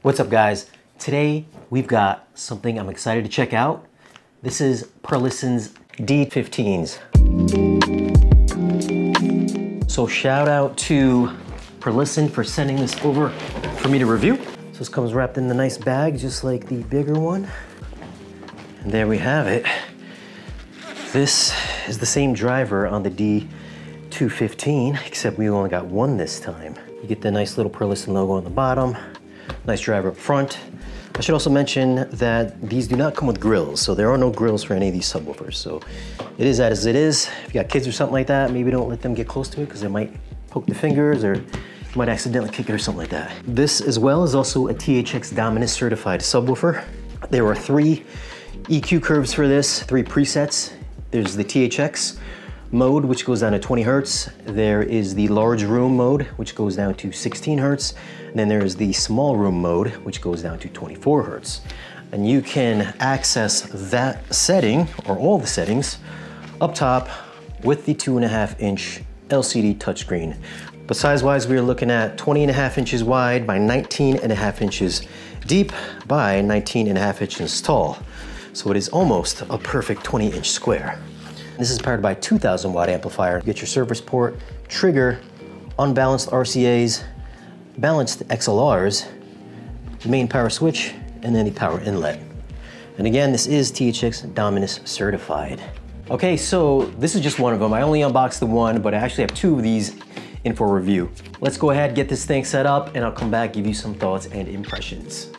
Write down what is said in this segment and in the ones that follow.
What's up, guys? Today we've got something I'm excited to check out. This is Perlisten's D15s. So shout out to Perlisten for sending this over for me to review. So this comes wrapped in the nice bag, just like the bigger one. And there we have it. This is the same driver on the D215, except we only got one this time. You get the nice little Perlisten logo on the bottom, nice driver up front. I should also mention that these do not come with grills, so there are no grills for any of these subwoofers. So it is as it is. If you got kids or something like that, maybe don't let them get close to it because they might poke their fingers or you might accidentally kick it or something like that. This as well is also a THX DOMINUS certified subwoofer. There are 3 EQ curves for this, 3 presets. There's the THX mode, which goes down to 20 Hertz. There is the large room mode, which goes down to 16 Hertz. And then there is the small room mode, which goes down to 24 Hertz. And you can access that setting, or all the settings, up top with the 2.5-inch LCD touchscreen. But size-wise, we are looking at 20.5 inches wide by 19.5 inches deep by 19.5 inches tall. So it is almost a perfect 20-inch square. This is powered by a 2,000 watt amplifier. You get your service port, trigger, unbalanced RCAs, balanced XLRs, the main power switch, and then the power inlet. And again, this is THX DOMINUS certified. Okay, so this is just one of them. I only unboxed the one, but I actually have 2 of these in for review. Let's go ahead, get this thing set up, and I'll come back, give you some thoughts and impressions.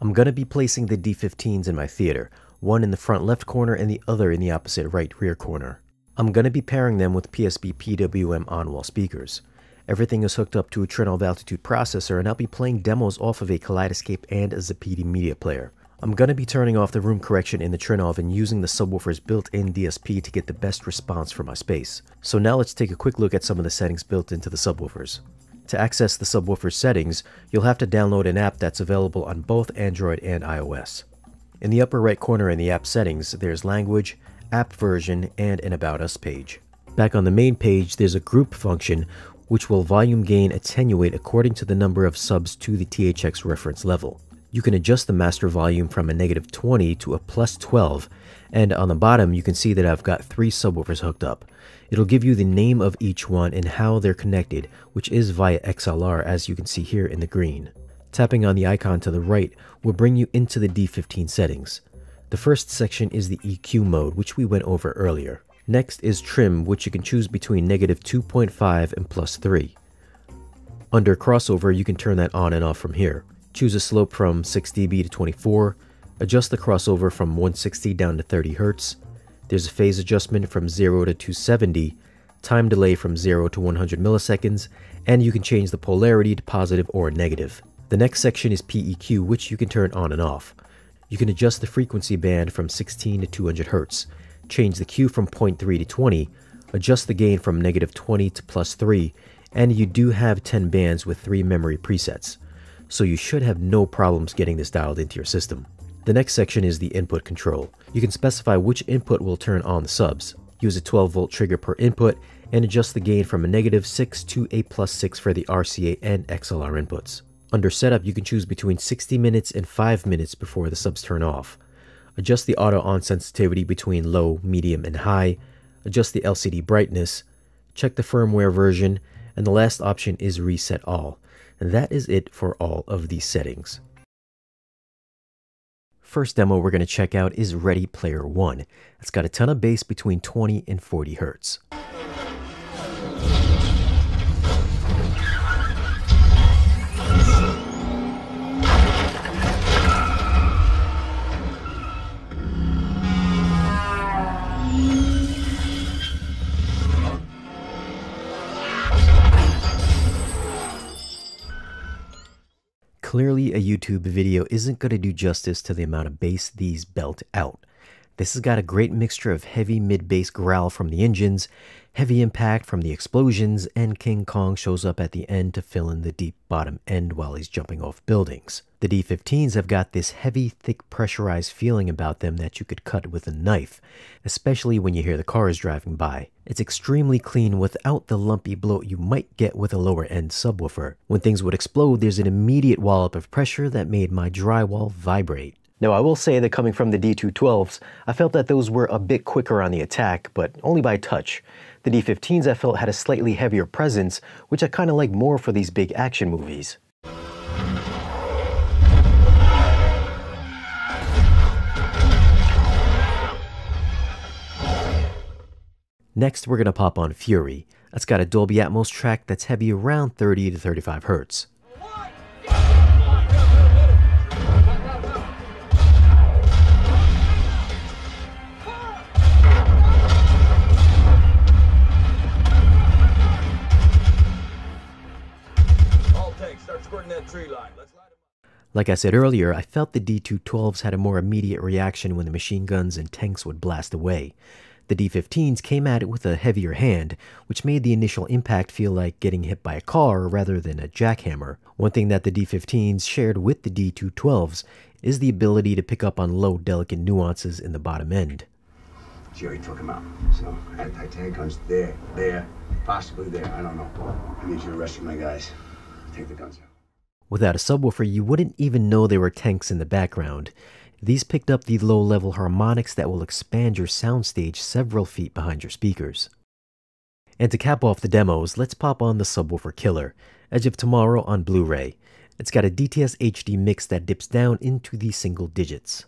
I'm gonna be placing the D15s in my theater, one in the front left corner and the other in the opposite right rear corner. I'm gonna be pairing them with PSB PWM on-wall speakers. Everything is hooked up to a Trinnov Altitude processor, and I'll be playing demos off of a Kaleidoscape and a Zapiti media player. I'm gonna be turning off the room correction in the Trinnov and using the subwoofer's built-in DSP to get the best response for my space. So now let's take a quick look at some of the settings built into the subwoofers. To access the subwoofer settings, you'll have to download an app that's available on both Android and iOS. In the upper right corner in the app settings, there's language, app version, and an About Us page. Back on the main page, there's a group function which will volume gain attenuate according to the number of subs to the THX reference level. You can adjust the master volume from a -20 to a +12, and on the bottom you can see that I've got 3 subwoofers hooked up. It'll give you the name of each one and how they're connected, which is via XLR, as you can see here in the green. Tapping on the icon to the right will bring you into the D15 settings. The first section is the EQ mode, which we went over earlier. Next is trim, which you can choose between -2.5 and +3. Under crossover, you can turn that on and off from here. Choose a slope from 6 dB to 24, adjust the crossover from 160 down to 30 Hz. There's a phase adjustment from 0 to 270, time delay from 0 to 100 milliseconds, and you can change the polarity to positive or negative. The next section is PEQ, which you can turn on and off. You can adjust the frequency band from 16 to 200 Hz, change the Q from 0.3 to 20, adjust the gain from -20 to +3, and you do have 10 bands with 3 memory presets. So you should have no problems getting this dialed into your system. The next section is the input control. You can specify which input will turn on the subs. Use a 12-volt trigger per input and adjust the gain from a -6 to a +6 for the RCA and XLR inputs. Under setup, you can choose between 60 minutes and 5 minutes before the subs turn off. Adjust the auto on sensitivity between low, medium, and high. Adjust the LCD brightness. Check the firmware version. And the last option is reset all. And that is it for all of these settings. First demo we're going to check out is Ready Player One. It's got a ton of bass between 20 and 40 Hertz. Clearly, a YouTube video isn't going to do justice to the amount of bass these belt out. This has got a great mixture of heavy mid-bass growl from the engines, heavy impact from the explosions, and King Kong shows up at the end to fill in the deep bottom end while he's jumping off buildings. The D15s have got this heavy, thick, pressurized feeling about them that you could cut with a knife, especially when you hear the cars driving by. It's extremely clean without the lumpy bloat you might get with a lower-end subwoofer. When things would explode, there's an immediate wallop of pressure that made my drywall vibrate. Now, I will say that coming from the D212s, I felt that those were a bit quicker on the attack, but only by touch. The D15s I felt had a slightly heavier presence, which I kind of like more for these big action movies. Next, we're going to pop on Fury. That's got a Dolby Atmos track that's heavy around 30 to 35 Hz. Like I said earlier, I felt the D212s had a more immediate reaction when the machine guns and tanks would blast away. The D15s came at it with a heavier hand, which made the initial impact feel like getting hit by a car rather than a jackhammer. One thing that the D15s shared with the D212s is the ability to pick up on low, delicate nuances in the bottom end. Jerry took him out. So, anti-tank guns there, possibly there, I don't know. I need you to rescue my guys. Take the guns out. Without a subwoofer, you wouldn't even know there were tanks in the background. These picked up the low-level harmonics that will expand your soundstage several feet behind your speakers. And to cap off the demos, let's pop on the subwoofer killer, Edge of Tomorrow on Blu-ray. It's got a DTS HD mix that dips down into the single digits.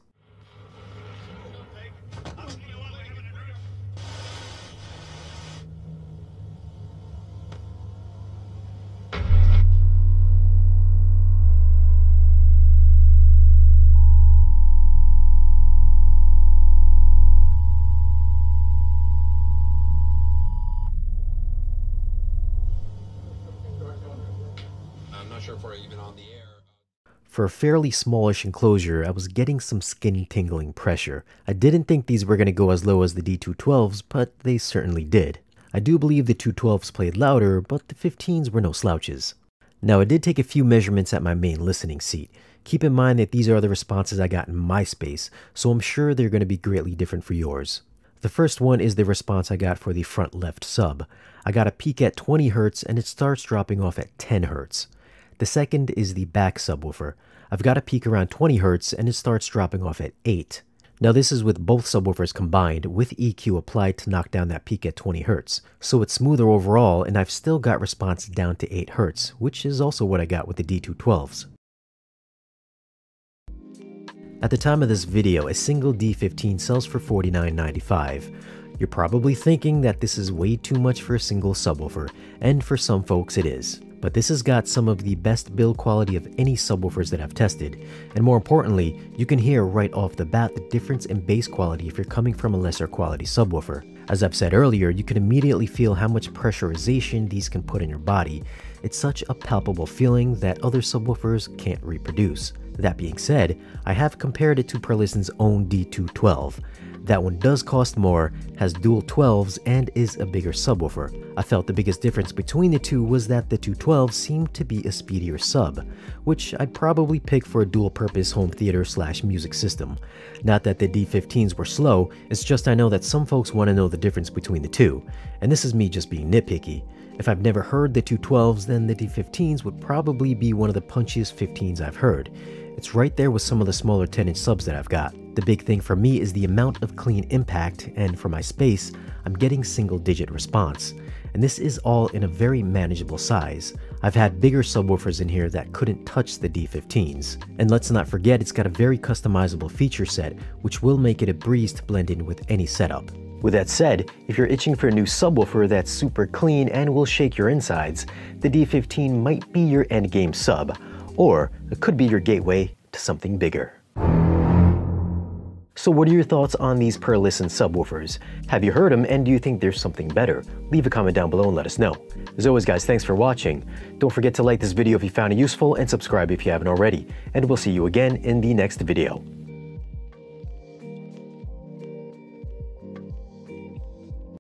For a fairly smallish enclosure, I was getting some skin-tingling pressure. I didn't think these were going to go as low as the D212s, but they certainly did. I do believe the 212s played louder, but the 15s were no slouches. Now, I did take a few measurements at my main listening seat. Keep in mind that these are the responses I got in my space, so I'm sure they're going to be greatly different for yours. The first one is the response I got for the front left sub. I got a peak at 20 Hz and it starts dropping off at 10 Hz. The second is the back subwoofer. I've got a peak around 20 Hz and it starts dropping off at 8. Now this is with both subwoofers combined with EQ applied to knock down that peak at 20 Hz. So it's smoother overall and I've still got response down to 8 Hz, which is also what I got with the D212s. At the time of this video, a single D15 sells for $49.95. You're probably thinking that this is way too much for a single subwoofer, and for some folks it is. But this has got some of the best build quality of any subwoofers that I've tested, and more importantly, you can hear right off the bat the difference in bass quality if you're coming from a lesser quality subwoofer. As I've said earlier, you can immediately feel how much pressurization these can put in your body. It's such a palpable feeling that other subwoofers can't reproduce. That being said, I have compared it to Perlisten's own D212. That one does cost more, has dual 12s, and is a bigger subwoofer. I felt the biggest difference between the two was that the 212s seemed to be a speedier sub, which I'd probably pick for a dual-purpose home theater / music system. Not that the D15s were slow, it's just I know that some folks want to know the difference between the two, and this is me just being nitpicky. If I've never heard the 212s, then the D15s would probably be one of the punchiest 15s I've heard. It's right there with some of the smaller 10-inch subs that I've got. The big thing for me is the amount of clean impact, and for my space, I'm getting single-digit response. And this is all in a very manageable size. I've had bigger subwoofers in here that couldn't touch the D15s. And let's not forget it's got a very customizable feature set, which will make it a breeze to blend in with any setup. With that said, if you're itching for a new subwoofer that's super clean and will shake your insides, the D15 might be your endgame sub, or it could be your gateway to something bigger. So what are your thoughts on these Perlisten subwoofers? Have you heard them and do you think there's something better? Leave a comment down below and let us know. As always guys, thanks for watching. Don't forget to like this video if you found it useful and subscribe if you haven't already. And we'll see you again in the next video.